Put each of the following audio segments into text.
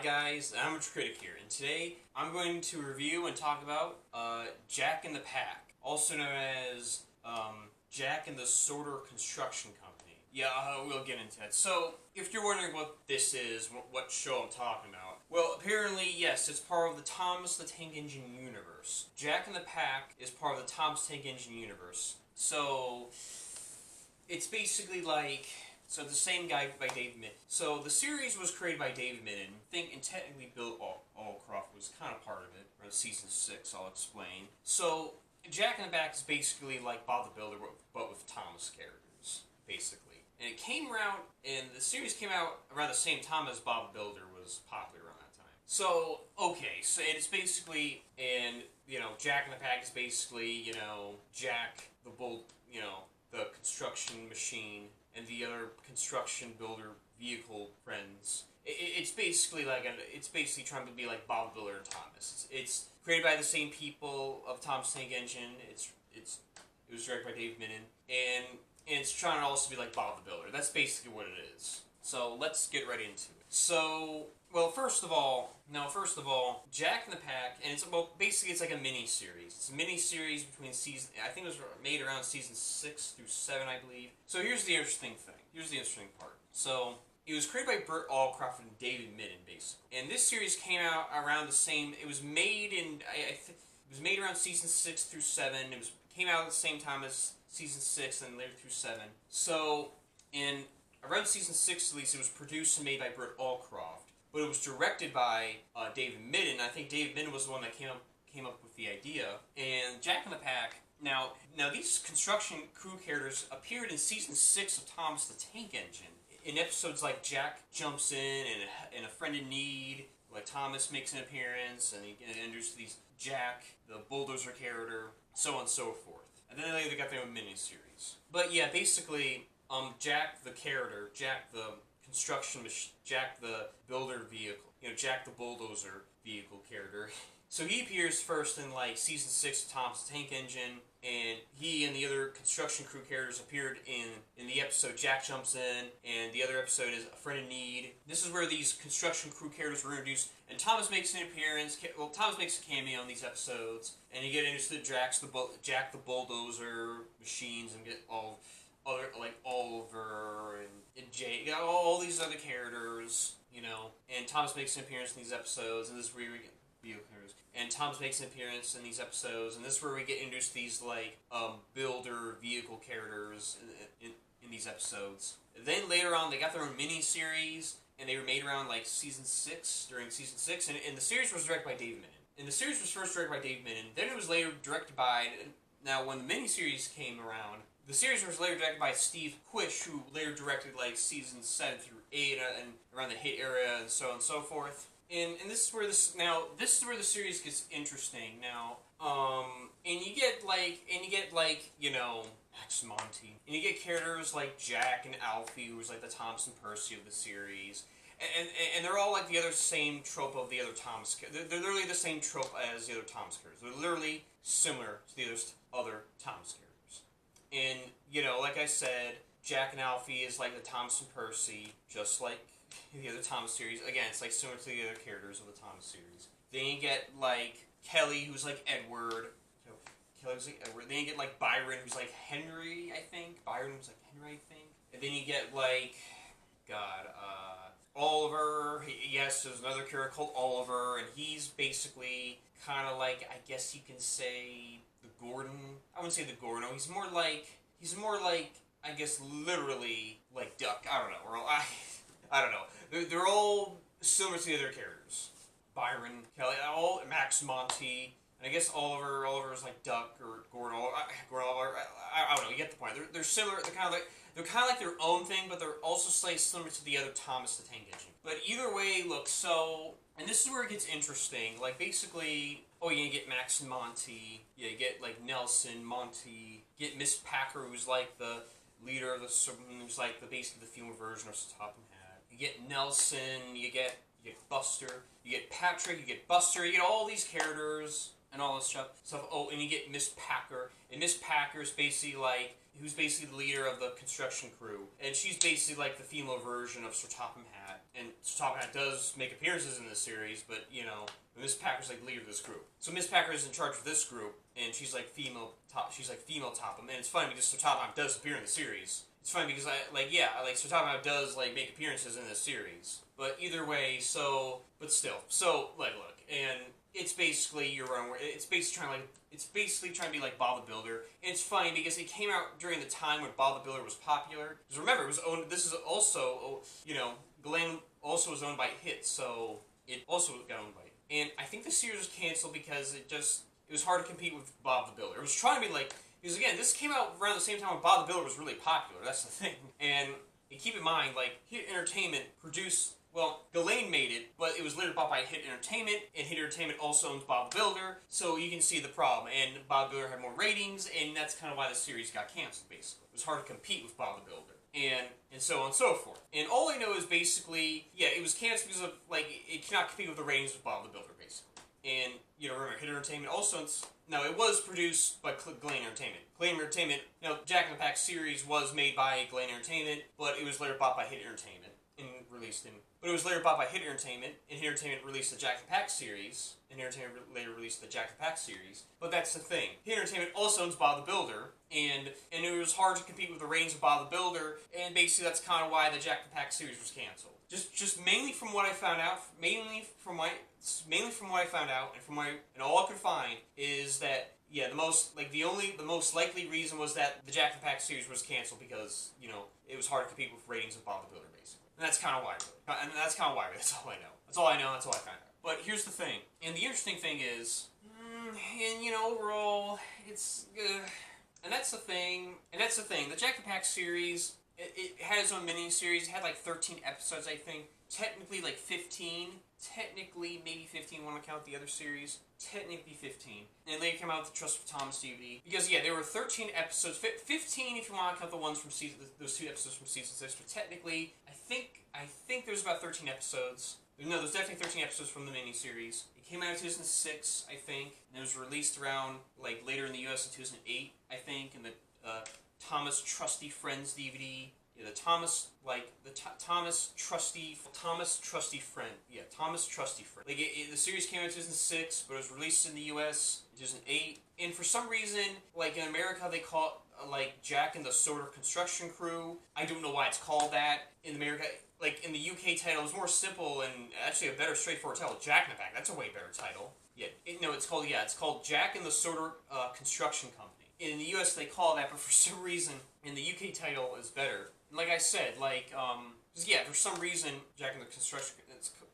guys, I'm Retro Critic here, and today I'm going to review and talk about Jack in the Pack, also known as Jack and the Sorter Construction Company. Yeah, we'll get into that. So, if you're wondering what this is, what show I'm talking about, well, apparently, yes, it's part of the Thomas the Tank Engine universe. Jack in the Pack is part of the Thomas Tank Engine universe. So, it's basically like... So the same guy by David Mitton. So the series was created by David Mitton. And technically Bill Allcroft was kind of part of it. Or season 6, I'll explain. So Jack in the Pack is basically like Bob the Builder, but with Thomas characters, basically. And it came around, and the series came out around the same time as Bob the Builder was popular around that time. So, okay, so it's basically, and, Jack in the Pack is basically, Jack the the construction machine, and the other construction builder vehicle friends. It's basically trying to be like Bob the Builder and Thomas. It's created by the same people of Thomas Tank Engine. It was directed by Dave Mitton, and it's trying to also be like Bob the Builder. That's basically what it is. So let's get right into it. So, well, first of all, Jack in the Pack, and basically it's like a mini-series. It's a mini-series between I think it was made around season 6 through 7, I believe. So here's the interesting thing. Here's the interesting part. So, it was created by Burt Allcroft and David Mitton, basically. And this series came out around the same, it was made in, it was made around season 6 through 7. It came out at the same time as season 6 and later through 7. So, around season 6 at least, it was produced and made by Burt Allcroft. But it was directed by David Mitton. I think David Mitton was the one that came up with the idea. And Jack in the Pack. Now these construction crew characters appeared in season 6 of Thomas the Tank Engine. In episodes like Jack Jumps In and A Friend in Need, like Thomas makes an appearance, and he introduces these Jack, the bulldozer character, so on and so forth. And then they got their own miniseries. But yeah, basically, Jack the character, Jack the Jack the builder vehicle, Jack the bulldozer vehicle character. So he appears first in like season 6 of Thomas the Tank Engine, and he and the other construction crew characters appeared in the episode Jack Jumps In, and the other episode is A Friend in Need. This is where these construction crew characters were introduced, and Thomas makes an appearance. Well, Thomas makes a cameo in these episodes, and you get introduced to Jack the bulldozer machines, and get all other like Oliver and Jay, all these other characters, and Thomas makes an appearance in these episodes, and this is where we get vehicle characters. And Thomas makes an appearance in these episodes, and this is where we get introduced to these builder vehicle characters in these episodes. Then later on, they got their own mini-series, and they were made around like during season 6, and the series was directed by David Mitton. And the series was first directed by David Mitton, then it was later directed by, now when the mini-series came around, the series was later directed by Steve Quish, who later directed like seasons 7 through 8 and around the hit era and so on and so forth. And this is where the series gets interesting now. And you get Max Monty, and you get characters like Jack and Alfie, who's like the Thomas and Percy of the series, and they're all like the other same trope of the other Thomas. They're literally the same trope as the other Thomas characters. They're literally similar to the other Thomas characters. And, like I said, Jack and Alfie is like the Thomas and Percy, just like the other Thomas series. Again, it's like similar to the other characters of the Thomas series. Then you get, like, Kelly, who's like Edward. Kelly's like Edward. Then you get, like, Byron, who's like Henry, I think. Byron was like Henry, I think. And then you get, like, Oliver. Yes, there's another character called Oliver, and he's basically kind of like, I guess you can say, the Gordon. I wouldn't say the Gordon. No, he's more like, I guess, literally, like Duck. I don't know. Or I don't know. They're all similar to the other characters. Byron, Kelly, Max Monty, and I guess Oliver is like Duck or Gordon. Oliver. I don't know. You get the point. They're similar. They're kind of like their own thing, but they're also slightly similar to the other Thomas the Tank Engine. But either way, look. So, and this is where it gets interesting. Like basically, you get Max and Monty. You get like Nelson, Monty. You get Miss Packer, who's like the leader of who's like basically the female version of Topham Hatt. You get Nelson. You get Buster. You get Patrick. You get Buster. You get all these characters and all this stuff. Oh, and you get Miss Packer. And Miss Packer's basically like, who's basically the leader of the construction crew. And she's basically like the female version of Sir Topham Hatt. and Top Hat does make appearances in this series, but you know, Miss Packer's like the leader of this group. So Miss Packer is in charge of this group, and she's like female top. She's like female Topham, and it's funny because Sir Topham does appear in the series. It's funny because Sir Topham does like make appearances in this series. But either way, but still, look, and it's basically your own. It's basically trying to be like Bob the Builder. And it's funny because it came out during the time when Bob the Builder was popular. Because remember, it was owned. This is also, Glenn also was owned by Hit, so it also got owned by it. And I think the series was canceled because it was hard to compete with Bob the Builder. It was trying to be like, because again, this came out around the same time when Bob the Builder was really popular. That's the thing. And keep in mind, like, Hit Entertainment produced. Well, Ghislaine made it, but it was later bought by Hit Entertainment, and Hit Entertainment also owns Bob the Builder, so you can see the problem. And Bob the Builder had more ratings, and that's kind of why the series got canceled, basically. It was hard to compete with Bob the Builder, and so on and so forth. And all I know is basically, it was canceled because of, like, it cannot compete with the ratings with Bob the Builder, basically. And, remember, Hit Entertainment also, now it was produced by Ghislaine Entertainment. Ghislaine Entertainment, Jack in the Pack series was made by Ghislaine Entertainment, but it was later bought by Hit Entertainment. But it was later bought by Hit Entertainment, and Hit Entertainment released the Jack and Pack series, and Hit Entertainment later released the Jack and Pack series. But that's the thing. Hit Entertainment also owns Bob the Builder, and it was hard to compete with the ratings of Bob the Builder, and basically that's kind of why the Jack and Pack series was canceled. Just mainly from what I found out, and all I could find is that the most likely reason was that the Jack and Pack series was canceled because it was hard to compete with ratings of Bob the Builder, basically. And that's kind of why, really. And that's kind of why, really. That's all I know. That's all I know, that's all I found out. But here's the thing. And the interesting thing is, overall, it's, and that's the thing. The Jack and Pack series, it had its own mini-series. It had like 13 episodes, I think. Technically, like 15. Technically, maybe 15 when I count the other series. Technically 15. And later came out with the Trust of Thomas DVD. Because, there were 13 episodes. 15 if you want to count the ones from those 2 episodes from season 6. But technically, I think there's about 13 episodes. No, there's definitely 13 episodes from the miniseries. It came out in 2006, I think. And it was released around, like, later in the U.S. in 2008, I think. In the Thomas Trusty Friends DVD. Yeah, Thomas Trusty Friend. Yeah, Thomas Trusty Friend. Like, the series came out in 2006, but it was released in the U.S. in 2008. And for some reason, like, in America, they call it, like, Jack and the Sorter Construction Crew. I don't know why it's called that. In America, like, in the UK title, it's more simple and actually a better straightforward title. Jack in the Pack. That's a way better title. Yeah, it's called Jack and the Sorter Construction Company. In the U.S., they call it that, but for some reason, in the UK title is better. Like I said, for some reason, Jack and the Construction,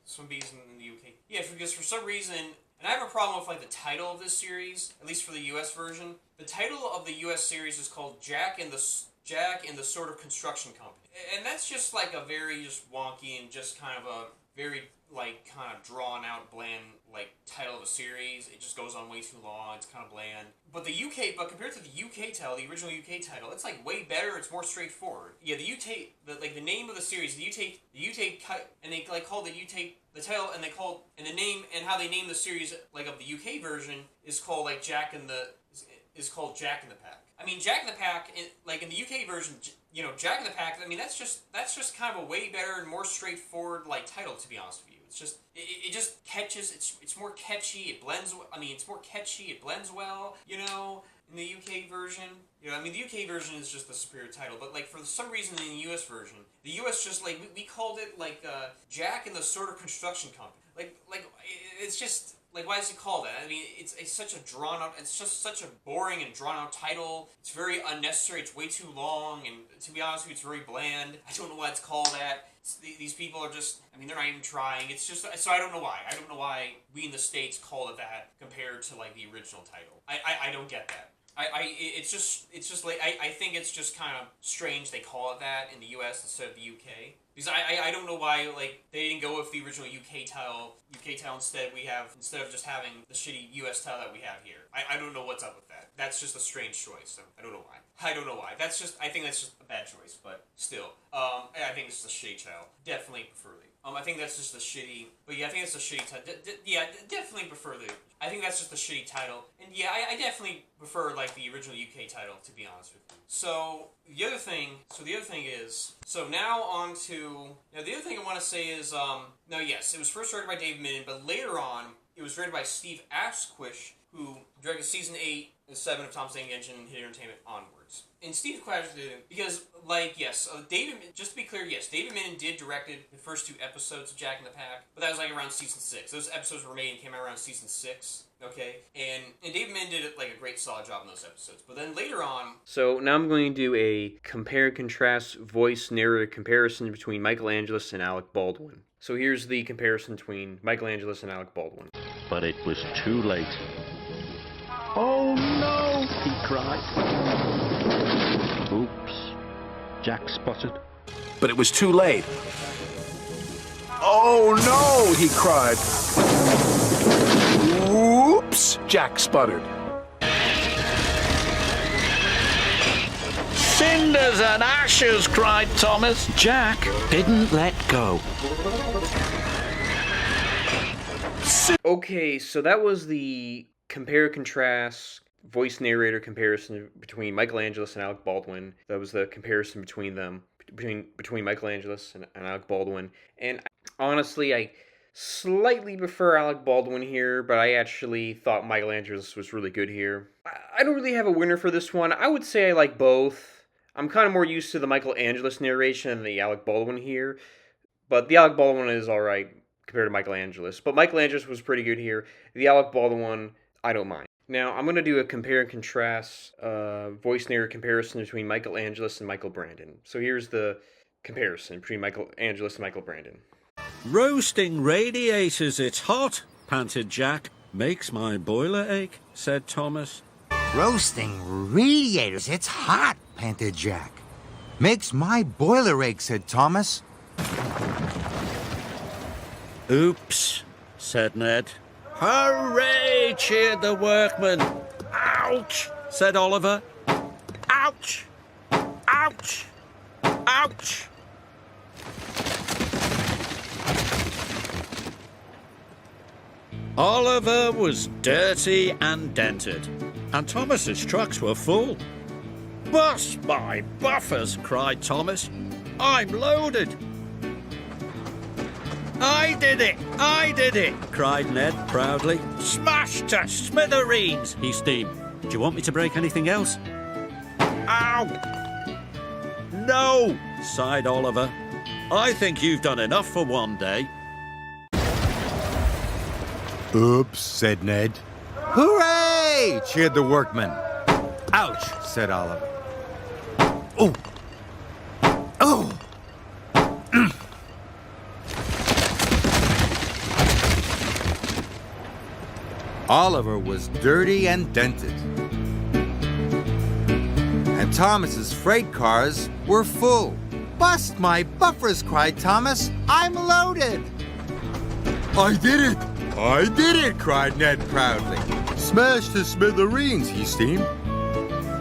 some reason in the UK. Yeah, because for some reason, and I have a problem with, like, the title of this series, at least for the US version. The title of the US series is called Jack and the Sorter Construction Company. And that's just, like, a very just wonky and just kind of a very, like, kind of drawn out, bland, like, title of a series. It just goes on way too long. It's kind of bland. But compared to the UK title, the original UK title, it's, like, way better. It's more straightforward. Yeah, the name of the series, the title, and the name, and how they name the series, like, of the UK version, is called, like, Jack in the Pack. I mean, Jack in the Pack, in the UK version, Jack in the Pack, I mean, that's just kind of a way better and more straightforward, like, title, to be honest with you. It's just, it just catches, it's more catchy, it blends well, in the UK version. The UK version is just the superior title, but, like, for some reason in the US version, the US just, like, we called it, like, Jack and the Sorter Construction Company. Like, it's just, like, why is it called that? I mean, it's such a it's just such a boring and drawn-out title. It's very unnecessary, it's way too long, and to be honest with you, it's very bland. I don't know why it's called that. These people are just, I mean, they're not even trying. It's just, so I don't know why. I don't know why we in the States call it that compared to, like, the original title. I don't get that. It's just like, I think it's just kind of strange they call it that in the US instead of the UK. Because I don't know why, like, they didn't go with the original UK title instead of just having the shitty US title that we have here. I don't know what's up with that. That's just a strange choice. So I don't know why. I think that's just a bad choice, but still. I think it's a shitty title. Definitely prefer I think that's just a shitty. But yeah, I think that's a shitty title. Definitely prefer the. I think that's just a shitty title. And yeah, I definitely prefer like the original UK title, to be honest with you. So the other thing. Is. So now on to. Now the other thing I want to say is Now yes, it was first directed by David Minden, but later on it was directed by Steve Asquith, who directed season 8 and 7 of Tom's Tank Engine and Hit Entertainment onwards. And Steve Asquith did it because, just to be clear, yes, David Minden did direct the first 2 episodes of Jack in the Pack, but that was like around season 6. Those episodes were made and came out around season 6. Okay, and David Minden did like a great solid job in those episodes. But then later on, so now I'm going to do a compare and contrast voice narrative comparison between Michael Angelis and Alec Baldwin. So here's the comparison between Michael Angelis and Alec Baldwin. But it was too late. Oh no! He cried. Oops. Jack spotted. But it was too late. Oh no! He cried. Oops! Jack sputtered. Cinders and ashes, cried Thomas. Jack didn't let go. Okay, so that was the compare contrast voice narrator comparison between Michael Angelis and Alec Baldwin. That was the comparison between them, between Michael Angelis and Alec Baldwin. And honestly, I slightly prefer Alec Baldwin here, but I actually thought Michael Angelis was really good here. I don't really have a winner for this one. I would say I like both. I'm kind of more used to the Michael Angelis narration than the Alec Baldwin here, but the Alec Baldwin one is alright compared to Michael Angelis. But Michael Angelis was pretty good here. The Alec Baldwin one, I don't mind. Now, I'm going to do a compare and contrast voice narrator comparison between Michael Angelis and Michael Brandon. So here's the comparison between Michael Angelis and Michael Brandon. Roasting radiators, it's hot, panted Jack. Makes my boiler ache, said Thomas. Roasting radiators, it's hot, panted Jack. Makes my boiler ache, said Thomas. Oops, said Ned. Hooray, cheered the workmen. Ouch, said Oliver. Ouch! Ouch! Ouch! Oliver was dirty and dented, and Thomas's trucks were full. Bust my buffers, cried Thomas. I'm loaded. I did it, cried Ned proudly. Smashed to smithereens, he steamed. Do you want me to break anything else? Ow! No, sighed Oliver. I think you've done enough for one day. Oops, said Ned. Hooray! Cheered the workmen. Ouch, said Oliver. Oh! Oh! Oliver was dirty and dented. And Thomas's freight cars were full. Bust my buffers, cried Thomas. I'm loaded. I did it! I did it, cried Ned proudly. Smashed to smithereens, he steamed.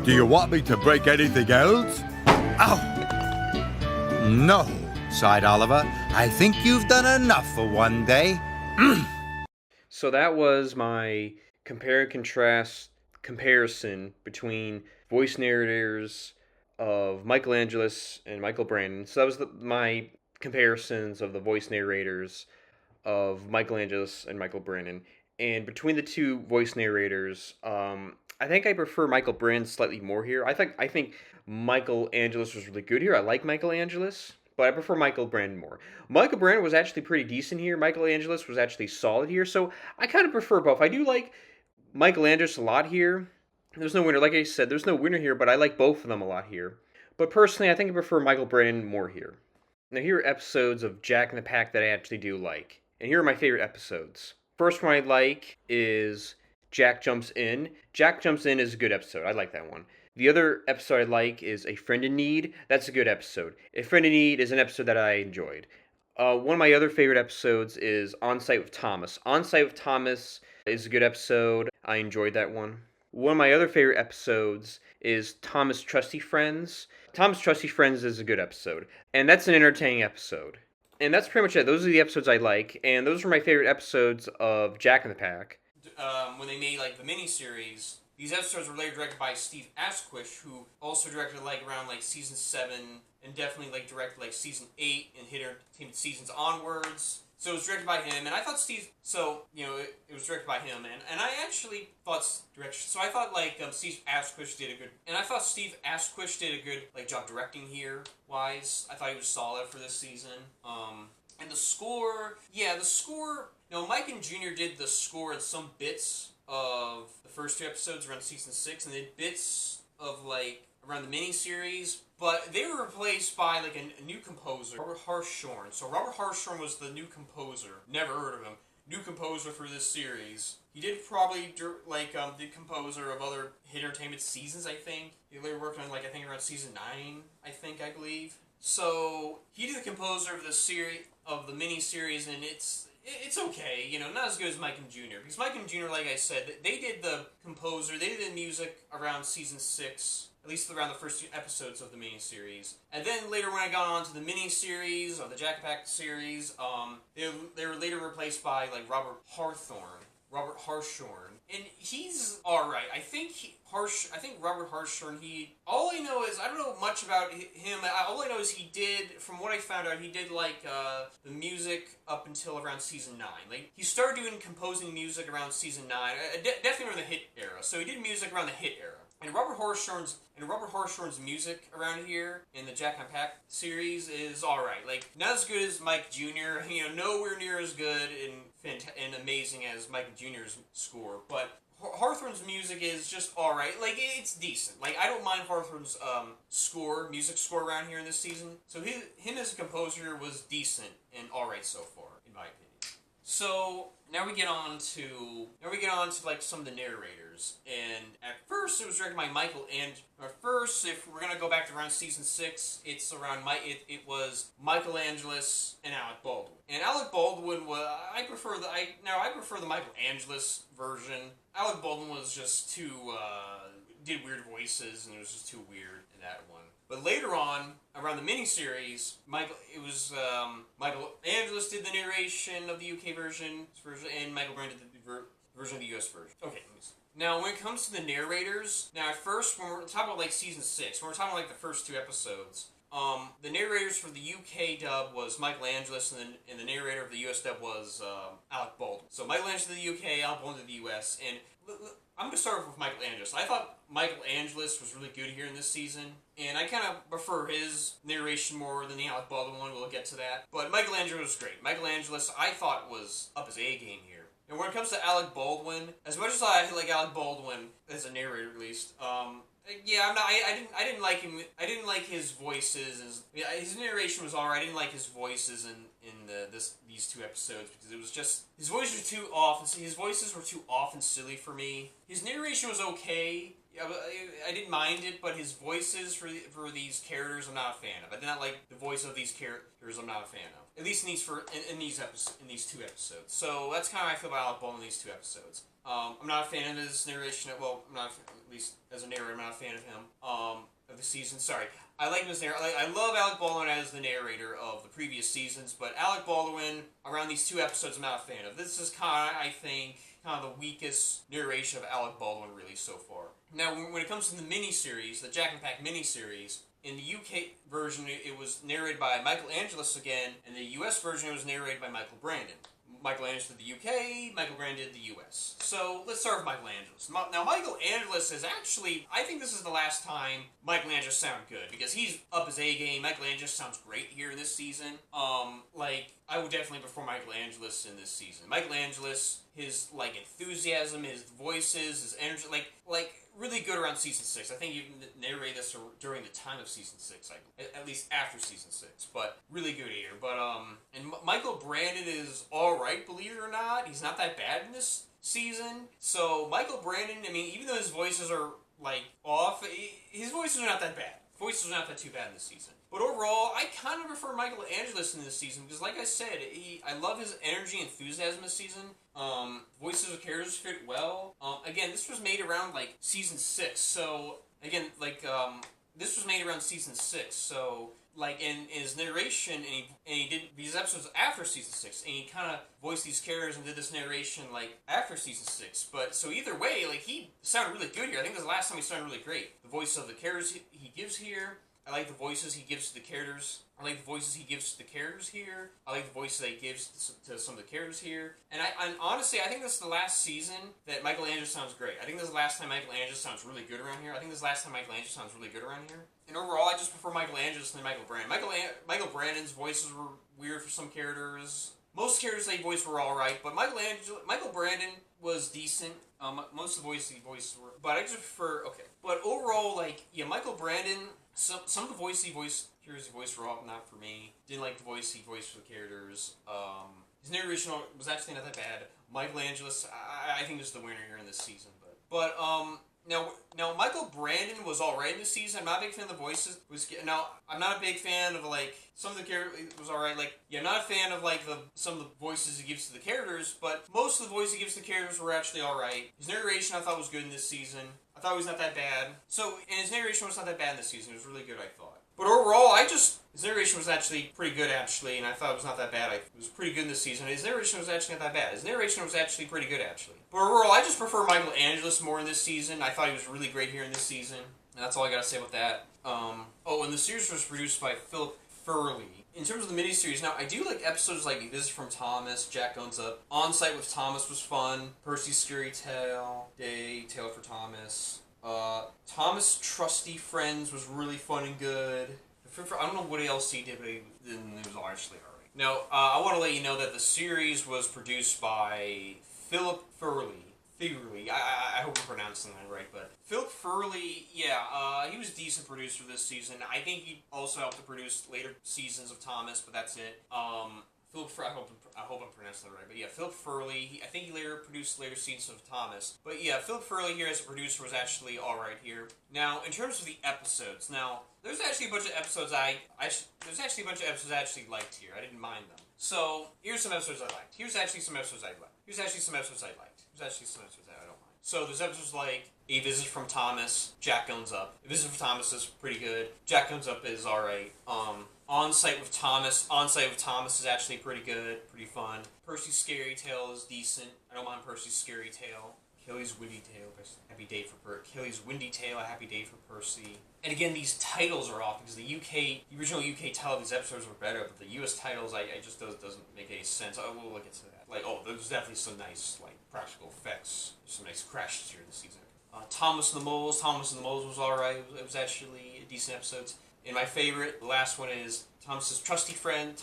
Do you want me to break anything else? Ow! No, sighed Oliver. I think you've done enough for one day. So that was my compare and contrast comparison between voice narrators of Michael Angelis and Michael Brandon. So that was my comparisons of the voice narrators of Michael Angelis and Michael Brandon. And between the two voice narrators, I think I prefer Michael Brandon slightly more here. I think Michael Angelis was really good here. I like Michael Angelis, but I prefer Michael Brandon more. Michael Brandon was actually pretty decent here. Michael Angelis was actually solid here, so I kind of prefer both. I do like Michael Angelis a lot here. There's no winner. Like I said, there's no winner here, but I like both of them a lot here. But personally, I think I prefer Michael Brandon more here. Now, here are episodes of Jack in the Pack that I actually do like. And here are my favorite episodes. First one I like is Jack Jumps In. Jack Jumps In is a good episode. I like that one. The other episode I like is A Friend in Need. That's a good episode. A Friend in Need is an episode that I enjoyed. One of my other favorite episodes is On Site with Thomas. On Site with Thomas is a good episode. I enjoyed that one. One of my other favorite episodes is Thomas Trusty Friends. Thomas Trusty Friends is a good episode. And that's an entertaining episode. And that's pretty much it. Those are the episodes I like, and those are my favorite episodes of Jack in the Pack. When they made like the miniseries, these episodes were later directed by Steve Asquith, who also directed like around like season 7, and definitely like directed like season 8 and hit entertainment seasons onwards. So it was directed by him, and I thought Steve. So it was directed by him, and I actually thought direction. So I thought like Steve Asquith did a good, and I thought Steve Asquith did a good like job directing here. Wise, I thought he was solid for this season. And the score, Mike and Junior did the score in some bits of the first 2 episodes around season 6, and then bits of like around the miniseries. But they were replaced by like a new composer, Robert Hartshorn. So Robert Hartshorn was the new composer. Never heard of him. New composer for this series. He did probably the composer of other hit entertainment seasons. I think he later worked on like I think around season 9. I believe. So he did the composer of the series of the miniseries, and it's okay, not as good as Mike and Junior. Because Mike and Junior, like I said, they did the composer, they did the music around season 6. At least around the first 2 episodes of the miniseries. And then later when I got on to the miniseries, or the Jack Pack series, they were later replaced by, like, Robert Hartshorn. And he's alright. I think Robert Hartshorn, all I know is, I don't know much about him. All I know is he did, from what I found out, he did, like, the music up until around season 9. Like, he started composing music around season 9, definitely around the hit era. So he did music around the hit era. And Robert Hartshorn's music around here in the Jack and Pack series is alright. Like, not as good as Mike Jr., nowhere near as good and amazing as Mike Jr.'s score, but Hawthorne's music is just alright. Like, it's decent. Like, I don't mind Hawthorne's music score around here in this season. So him as a composer was decent and alright so far, in my opinion. So now we get on to like some of the narrators, and at first it was directed by Michael. And at first, if we're gonna go back to around season 6, it's around it was Michael Angelis and Alec Baldwin. And Alec Baldwin was I prefer the Michael Angelis version. Alec Baldwin was just too did weird voices, and it was just too weird in that one. But later on, around the miniseries, Michael Angelis did the narration of the UK version, and Michael Brand did the version of the US version. Okay, now when it comes to the narrators, now at first, when we're talking about like season 6, when we're talking about like the first 2 episodes, the narrators for the UK dub was Michael Angelis, and the narrator of the US dub was Alec Baldwin. So Michael Angelis did the UK, Alec Baldwin did the US, and I'm going to start off with Michael Angelis. I thought Michael Angelis was really good here in this season, and I kind of prefer his narration more than the Alec Baldwin one. We'll get to that. But Michael Angelis was great. Michael Angelis, I thought, was up his A game here. And when it comes to Alec Baldwin, as much as I like Alec Baldwin, as a narrator at least, I didn't like him. I didn't like his voices. His narration was alright. I didn't like his voices in these 2 episodes because it was just his voices were too often. His voices were too often silly for me. His narration was okay. I didn't mind it, but his voices for these characters I'm not a fan of. I did not like the voice of these characters. I'm not a fan of. At least in these 2 episodes. So that's kind of how I feel about Alec Baldwin in these 2 episodes. I'm not a fan of his narration. Well, I'm not, at least as a narrator, I'm not a fan of him. Of the season. Sorry. I like him as narrator. I love Alec Baldwin as the narrator of the previous seasons, but Alec Baldwin, around these 2 episodes, I'm not a fan of. This is kind of, I think, the weakest narration of Alec Baldwin, really, so far. Now, when it comes to the miniseries, the Jack and Pack miniseries, in the UK version, it was narrated by Michael Angelis again, and the US version, it was narrated by Michael Brandon. Michael Angelis did the UK, Michael Brandon did the US. So, let's start with Michael Angelis. Now, Michael Angelis is actually, I think this is the last time Michael Angelis sounded good, because he's up his A game. Michael Angelis sounds great here in this season. I would definitely prefer Michael Angelis in this season. Michael Angelis, his, enthusiasm, his voices, his energy, really good around season 6. I think you narrated this during the time of season 6, at least after season 6, but really good here. But, and Michael Brandon is alright, believe it or not. He's not that bad in this season. So, Michael Brandon, even though his voices are, off, his voices are not that bad. Voices are not that too bad in this season. But overall, I kind of prefer Michael Angelis in this season because, like I said, I love his energy and enthusiasm this season. Voices of characters fit well. Again, this was made around, season 6. So, again, this was made around season 6. So, like in his narration, and he did these episodes after season 6, and he kind of voiced these characters and did this narration like after season 6. But so either way, like he sounded really good here. I think this is the last time he sounded really great. The voice of the characters he gives here. I like the voices he gives to the characters. I like the voices he gives to the characters here. I like the voices that he gives to some of the characters here. And honestly, I think this is the last season that Michelangelo sounds great. I think this is the last time Michelangelo sounds really good around here. I think this is the last time Michelangelo sounds really good around here. And overall, I just prefer Michelangelo than Michael Brandon. Michael Brandon's voices were weird for some characters. Most characters they voiced were alright, but Michael Brandon was decent. Most of the voices he voiced were... But I just prefer... Okay. But overall, like, yeah, Michael Brandon... Some of the voices he voiced were all not for me. Didn't like the voice he voiced for the characters. His narration was actually not that bad. Michelangelo, I think is the winner here in this season. But now Michael Brandon was alright in this season. I'm not a big fan of the voices. Now I'm not a big fan of like some of the characters was alright. Like I'm not a fan of like some of the voices he gives to the characters. But most of the voices he gives to the characters were actually alright. His narration I thought was good in this season. I thought he was not that bad. And his narration was not that bad in this season. It was really good, I thought. But overall, his narration was actually pretty good, actually, and I thought it was not that bad. It was pretty good in this season. His narration was actually not that bad. His narration was actually pretty good, actually. But overall, I just prefer Michelangelo more in this season. I thought he was really great here in this season. And that's all I gotta say about that. And the series was produced by Philip Furley. In terms of the miniseries, now, I do like episodes like A Visit from Thomas, Jack Owns Up, On Site with Thomas was fun, Percy's Scary Tale, Day, Tale for Thomas. Thomas' Trusty Friends was really fun and good. I don't know what else he did, but it was actually alright. Now, I want to let you know that the series was produced by Philip Furley. I hope I'm pronouncing that right, but Philip Furley, yeah, he was a decent producer this season. I think he also helped to produce later seasons of Thomas, but that's it. I hope I'm pronouncing that right, but yeah, Philip Furley, I think he later produced later seasons of Thomas. But yeah, Philip Furley here as a producer was actually alright here. Now, in terms of the episodes, there's actually a bunch of episodes I actually liked here. I didn't mind them. So, here's some episodes I liked. Here's actually some episodes I liked. Here's actually some episodes I don't mind. So, there's episodes like A Visit from Thomas, Jack Owns Up. A Visit from Thomas is pretty good. Jack Owns Up is alright. On Site with Thomas is actually pretty good, pretty fun. Percy's Scary Tale is decent. I don't mind Percy's Scary Tale. Achilles' Windy Tale, Achilles' Windy Tale, A Happy Day for Percy. And again, these titles are off because the original UK title of these episodes were better, but the US titles, I just doesn't make any sense. I will look into that. Like, there's definitely some nice, like, practical effects. Some nice crashes here this season. Thomas and the Moles was alright. It was actually a decent episode. And my favorite, the last one is Thomas's Trusty Friends.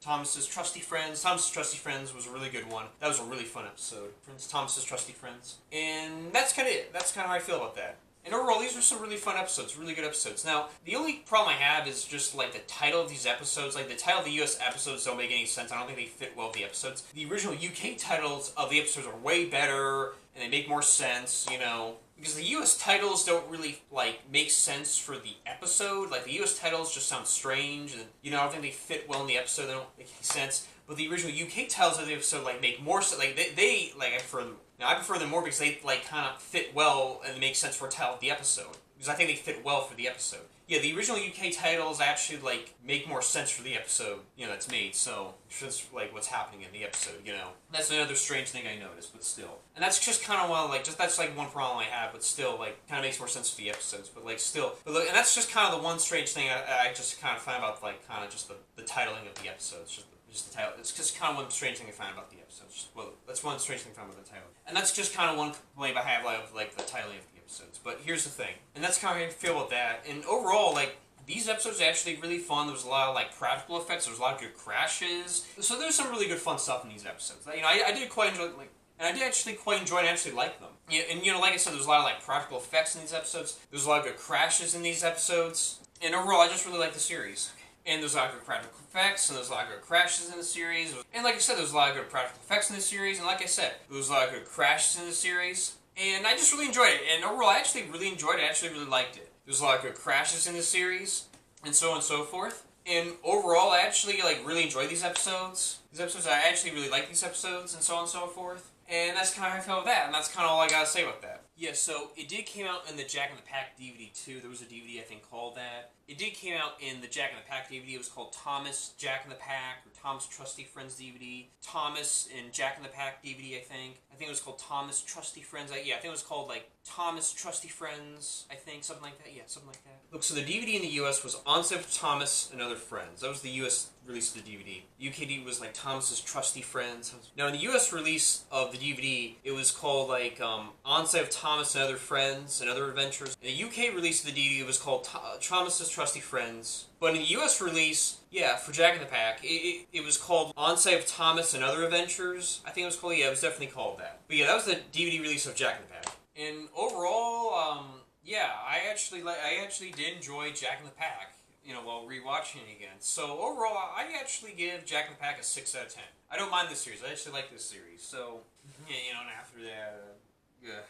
Thomas's Trusty Friends was a really good one. That was a really fun episode. Thomas's Trusty Friends. And that's kind of it. That's kind of how I feel about that. And overall, these are some really fun episodes, really good episodes. Now, the only problem I have is just, like, the title of these episodes. Like, the title of the US episodes don't make any sense. I don't think they fit well with the episodes. The original UK titles of the episodes are way better, and they make more sense, you know. Because the US titles don't really, like, make sense for the episode. Like, the US titles just sound strange, and, you know, I don't think they fit well in the episode. They don't make any sense. But the original UK titles of the episode, like, make more sense. Like, they like, I prefer them. Now, I prefer them more because they, like, kind of fit well and make sense for a title of the episode. Because I think they fit well for the episode. Yeah, the original UK titles actually, like, make more sense for the episode, you know, that's made. So, just, like, what's happening in the episode, you know. That's another strange thing I noticed, but still. And that's just kind of one, like, that's, like, one problem I have, but still, like, kind of makes more sense for the episodes. But, like, still. But, look, and that's just kind of the one strange thing I just kind of find about, like, kind of just the titling of the episodes. Just the title. It's just kind of one strange thing I find about the episodes. Well, that's one strange thing I found about the title. And that's just kind of one complaint I have, like, the titling of the episodes. But here's the thing. And that's kind of how I feel about that. And overall, like, these episodes are actually really fun. There was a lot of, like, practical effects. There was a lot of good crashes. So there's some really good fun stuff in these episodes. You know, I did quite enjoy, like, and I did actually quite enjoy and actually like them. Yeah, and, you know, like I said, there's a lot of, like, practical effects in these episodes. There's a lot of good crashes in these episodes. And overall, I just really like the series. And there's a lot of good practical effects, and there's a lot of good crashes in the series. And like I said, there's a lot of good practical effects in the series, and like I said, there was a lot of good crashes in the series. And I just really enjoyed it. And overall, I actually really enjoyed it. I actually really liked it. There's a lot of good crashes in the series, and so on and so forth. And overall, I actually, like, really enjoyed these episodes. I actually really like these episodes, and so on and so forth. And that's kind of how I feel about that, and that's kind of all I gotta say about that. Yeah, so it did came out in the Jack in the Pack DVD too. There was a DVD I think called that. It did came out in the Jack in the Pack DVD. It was called Thomas Jack in the Pack or Thomas Trusty Friends DVD. Thomas and Jack in the Pack DVD I think. I think it was called Thomas Trusty Friends. I think it was called like Thomas Trusty Friends. I think something like that. Yeah, something like that. Look, so the DVD in the U.S. was On Sale for Thomas and Other Friends. That was the U.S. release of the DVD. UKD was like Thomas's Trusty Friends. Now in the U.S. release of the DVD, it was called like On Sale of Thomas and Other Friends and Other Adventures. In the UK release of the DVD, it was called Thomas's Trusty Friends. But in the U.S. release, yeah, for Jack in the Pack, it was called On Sale of Thomas and Other Adventures. I think it was called, yeah, it was definitely called that. But yeah, that was the DVD release of Jack in the Pack. And overall, yeah, I actually did enjoy Jack in the Pack, you know, while rewatching it again. So overall, I actually give Jack in the Pack a 6 out of 10. I don't mind this series. I actually like this series. So, yeah, you know, and after that, yeah.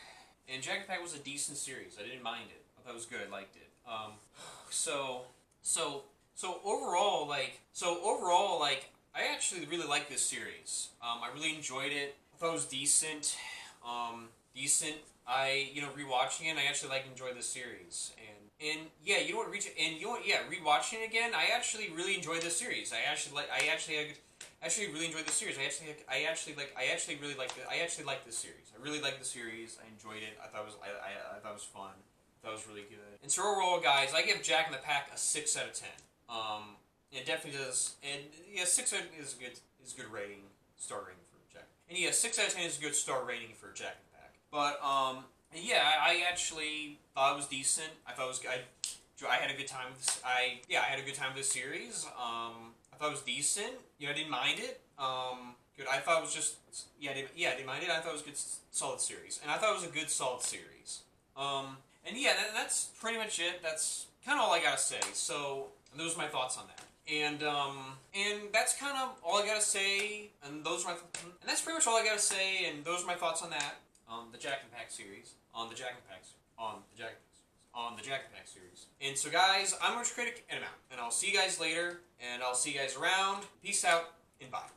And Jack in the Pack was a decent series. I didn't mind it. I thought it was good. I liked it. So overall, I actually really like this series. I really enjoyed it. I thought it was decent. You know, rewatching it, I actually enjoy this series. And yeah, you know what, rewatching it again, I actually really enjoyed this series. I actually really enjoyed this series. I actually like this series. I really like the series. I enjoyed it. I thought it was fun. I thought it was really good. And so overall, guys, I give Jack in the Pack a 6 out of 10. It definitely does. And yeah, 6 out of 10 is a good rating, star rating for Jack. And yeah, 6 out of 10 is a good star rating for Jack in the Pack. But yeah, I actually thought it was decent. I thought it was good. I had a good time with this. I had a good time with this series. I thought it was decent. You know, I didn't mind it. Good. I thought it was just I didn't mind it. I thought it was a good, solid series, and I thought it was a good, solid series. And yeah, that's pretty much it. That's kind of all I gotta say. So those are my thoughts on that. And that's kind of all I gotta say. And that's pretty much all I gotta say. And those are my thoughts on that. The Jack and Pack series. On the Jack and Pack series. And so guys, I'm Retro Critic, and I'm out. And I'll see you guys later, and I'll see you guys around. Peace out, and bye.